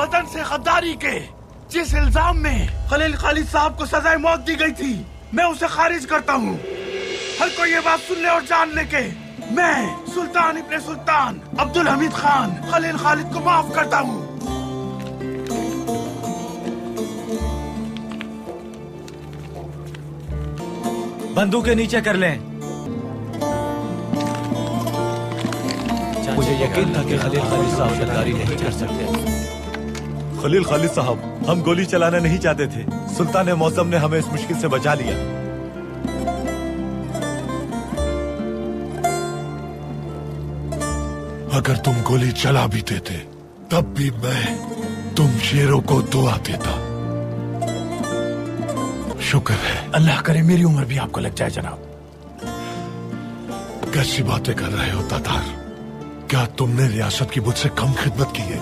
वतन से गद्दारी के जिस इल्जाम में खलील खालिद साहब को सजाए मौत दी गई थी, मैं उसे खारिज करता हूँ। हर कोई ये बात सुन ले और जान ले के मैं सुल्तान इब्ने सुल्तान अब्दुल हमीद खान खलील खालिद को माफ करता हूँ। बंदूकें नीचे कर लें। मुझे यकीन था कि खलील खालिद साहब गद्दारी नहीं कर सकते। खलील खालिद साहब, हम गोली चलाना नहीं चाहते थे। सुल्तान मौसम ने हमें इस मुश्किल से बचा लिया। अगर तुम गोली चला भी देते तब भी मैं तुम शेरों को दुआ देता। शुक्र है। अल्लाह करे मेरी उम्र भी आपको लग जाए जनाब। कैसी बातें कर रहे हो तातार? क्या तुमने रियासत की मुझसे कम खिदमत की है?